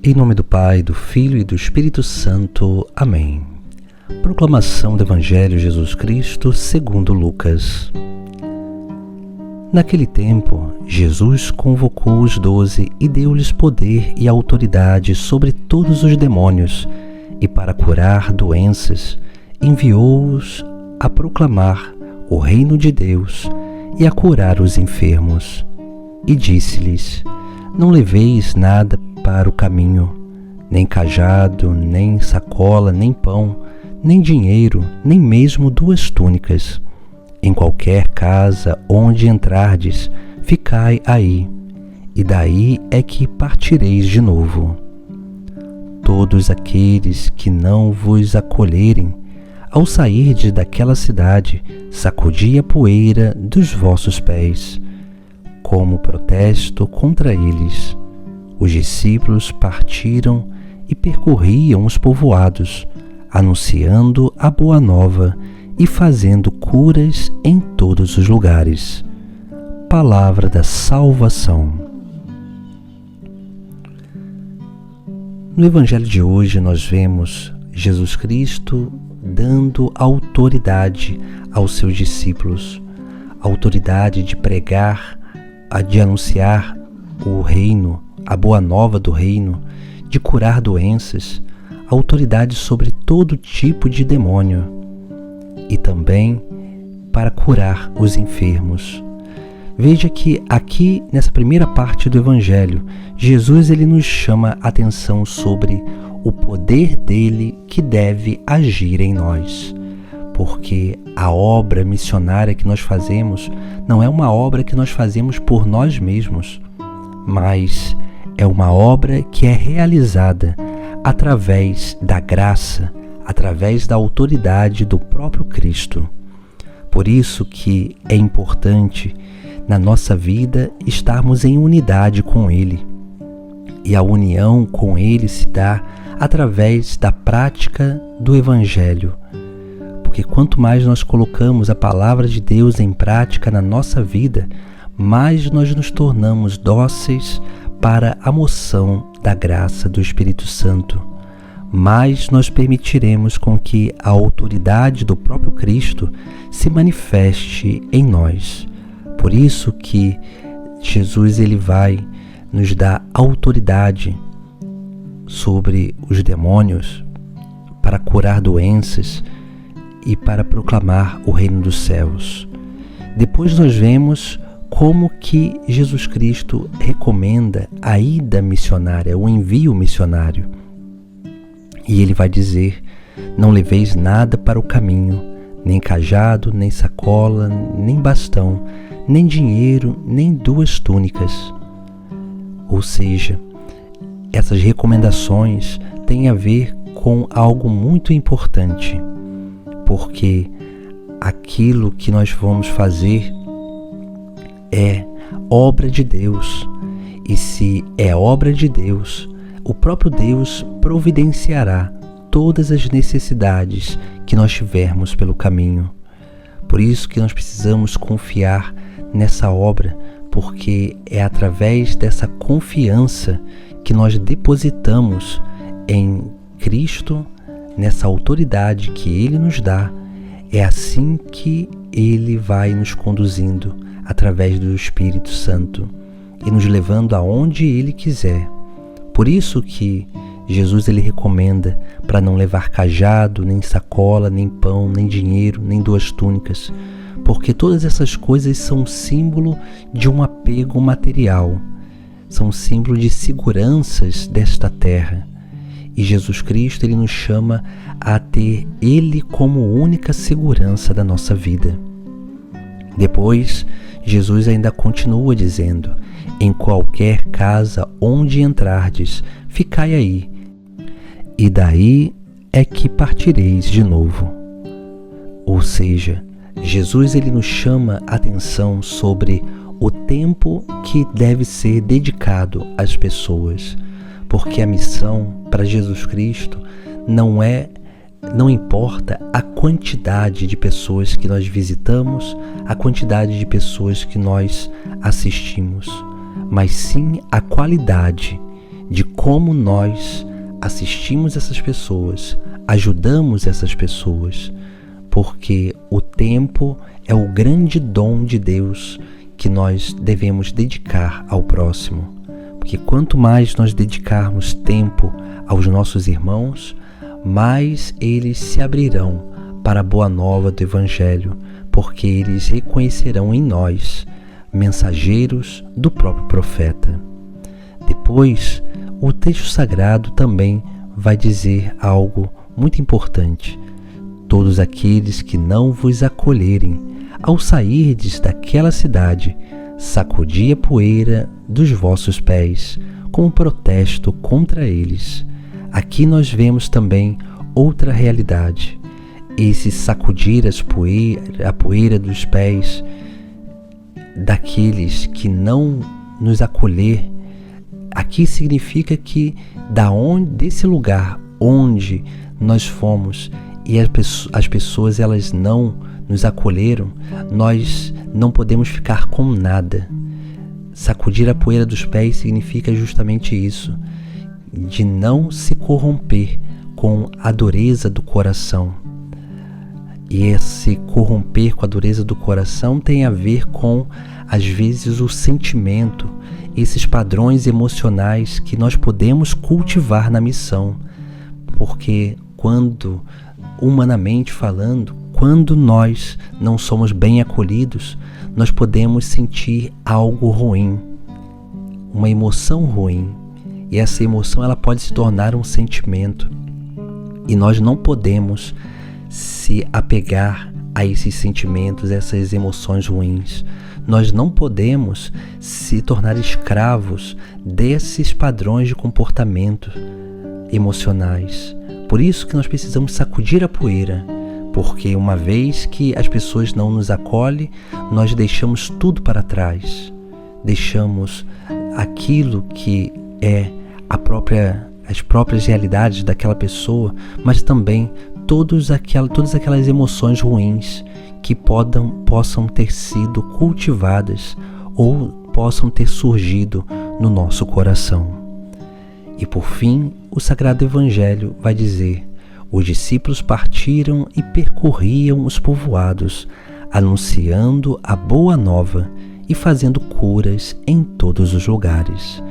Em nome do Pai, do Filho e do Espírito Santo. Amém. Proclamação do Evangelho de Jesus Cristo segundo Lucas. Naquele tempo, Jesus convocou os 12 e deu-lhes poder e autoridade sobre todos os demônios, e para curar doenças, enviou-os a proclamar o reino de Deus e a curar os enfermos. E disse-lhes: Não leveis nada para o caminho, nem cajado, nem sacola, nem pão, nem dinheiro, nem mesmo 2 túnicas. Em qualquer casa onde entrardes, ficai aí, e daí é que partireis de novo. Todos aqueles que não vos acolherem, ao sairdes daquela cidade, sacudi a poeira dos vossos pés, como protesto contra eles. Os discípulos partiram e percorriam os povoados, anunciando a boa nova e fazendo curas em todos os lugares. Palavra da salvação. No Evangelho de hoje nós vemos Jesus Cristo dando autoridade aos seus discípulos, autoridade de pregar, de anunciar o reino, a boa nova do reino, de curar doenças, autoridade sobre todo tipo de demônio e também para curar os enfermos. Veja que aqui nessa primeira parte do Evangelho, Jesus ele nos chama a atenção sobre o poder dele que deve agir em nós. Porque a obra missionária que nós fazemos não é uma obra que nós fazemos por nós mesmos, mas é uma obra que é realizada através da graça, através da autoridade do próprio Cristo. Por isso que é importante na nossa vida estarmos em unidade com Ele. E a união com Ele se dá através da prática do Evangelho. Porque quanto mais nós colocamos a palavra de Deus em prática na nossa vida, mais nós nos tornamos dóceis para a moção da graça do Espírito Santo. Mais nós permitiremos com que a autoridade do próprio Cristo se manifeste em nós. Por isso que Jesus ele vai nos dar autoridade sobre os demônios para curar doenças e para proclamar o reino dos céus. Depois nós vemos como que Jesus Cristo recomenda a ida missionária, o envio missionário. E ele vai dizer: não leveis nada para o caminho, nem cajado, nem sacola, nem bastão, nem dinheiro, nem 2 túnicas. Ou seja, essas recomendações têm a ver com algo muito importante, porque aquilo que nós vamos fazer é obra de Deus. E se é obra de Deus, o próprio Deus providenciará todas as necessidades que nós tivermos pelo caminho. Por isso que nós precisamos confiar nessa obra, porque é através dessa confiança que nós depositamos em Cristo, nessa autoridade que Ele nos dá. É assim que Ele vai nos conduzindo através do Espírito Santo e nos levando aonde Ele quiser. Por isso que Jesus ele recomenda para não levar cajado, nem sacola, nem pão, nem dinheiro, nem 2 túnicas, porque todas essas coisas são símbolo de um apego material, são símbolo de seguranças desta terra. E Jesus Cristo ele nos chama a ter Ele como única segurança da nossa vida. Depois, Jesus ainda continua dizendo: em qualquer casa onde entrardes, ficai aí, e daí é que partireis de novo. Ou seja, Jesus ele nos chama a atenção sobre o tempo que deve ser dedicado às pessoas, porque a missão para Jesus Cristo não importa a quantidade de pessoas que nós visitamos, a quantidade de pessoas que nós assistimos, mas sim a qualidade de como nós assistimos essas pessoas, ajudamos essas pessoas, porque o tempo é o grande dom de Deus que nós devemos dedicar ao próximo. Porque quanto mais nós dedicarmos tempo aos nossos irmãos, mais eles se abrirão para a boa nova do Evangelho, porque eles reconhecerão em nós mensageiros do próprio profeta. Depois, o texto sagrado também vai dizer algo muito importante. Todos aqueles que não vos acolherem, ao sairdes daquela cidade, sacudi a poeira dos vossos pés, como protesto contra eles. Aqui nós vemos também outra realidade. Esse sacudir a poeira dos pés daqueles que não nos acolher, aqui significa que desse lugar onde nós fomos e as pessoas elas não nos acolheram, nós não podemos ficar com nada. Sacudir a poeira dos pés significa justamente isso, de não se corromper com a dureza do coração. E esse corromper com a dureza do coração tem a ver com, às vezes, o sentimento, esses padrões emocionais que nós podemos cultivar na missão. Porque humanamente falando, quando nós não somos bem acolhidos, nós podemos sentir algo ruim, uma emoção ruim. E essa emoção ela pode se tornar um sentimento. E nós não podemos se apegar a esses sentimentos, essas emoções ruins. Nós não podemos se tornar escravos desses padrões de comportamento emocionais. Por isso que nós precisamos sacudir a poeira, porque uma vez que as pessoas não nos acolhem, nós deixamos tudo para trás. Deixamos aquilo que é as próprias realidades daquela pessoa, mas também todas aquelas emoções ruins que possam ter sido cultivadas ou possam ter surgido no nosso coração. E por fim, o Sagrado Evangelho vai dizer: os discípulos partiram e percorriam os povoados, anunciando a boa nova e fazendo curas em todos os lugares.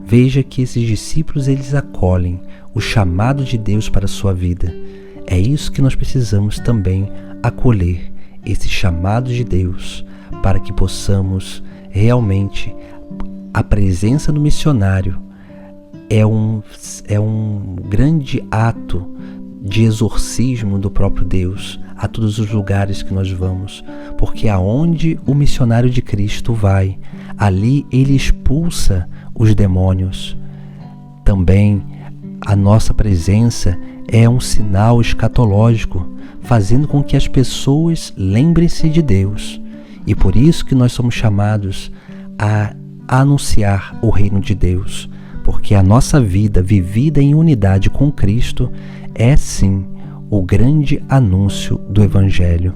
Veja que esses discípulos eles acolhem o chamado de Deus para a sua vida. É isso que nós precisamos também acolher, esse chamado de Deus, para que possamos realmente, a presença do missionário é um grande ato de exorcismo do próprio Deus a todos os lugares que nós vamos, porque aonde o missionário de Cristo vai, ali ele expulsa os demônios. Também a nossa presença é um sinal escatológico, fazendo com que as pessoas lembrem-se de Deus. E por isso que nós somos chamados a anunciar o reino de Deus, porque a nossa vida vivida em unidade com Cristo é sim o grande anúncio do Evangelho.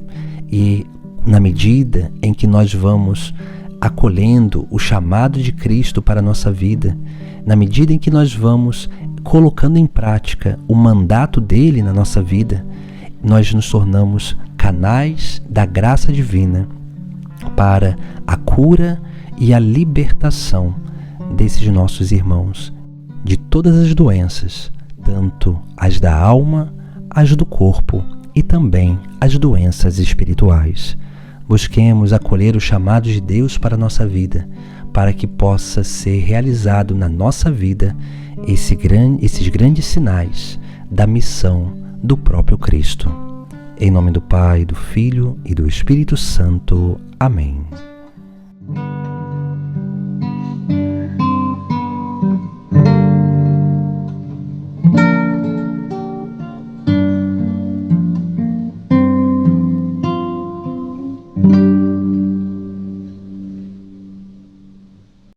E na medida em que nós vamos acolhendo o chamado de Cristo para a nossa vida, na medida em que nós vamos colocando em prática o mandato dele na nossa vida, nós nos tornamos canais da graça divina para a cura e a libertação desses nossos irmãos de todas as doenças, tanto as da alma, as do corpo e também as doenças espirituais. Busquemos acolher o chamado de Deus para a nossa vida, para que possa ser realizado na nossa vida esses grandes sinais da missão do próprio Cristo. Em nome do Pai, do Filho e do Espírito Santo. Amém.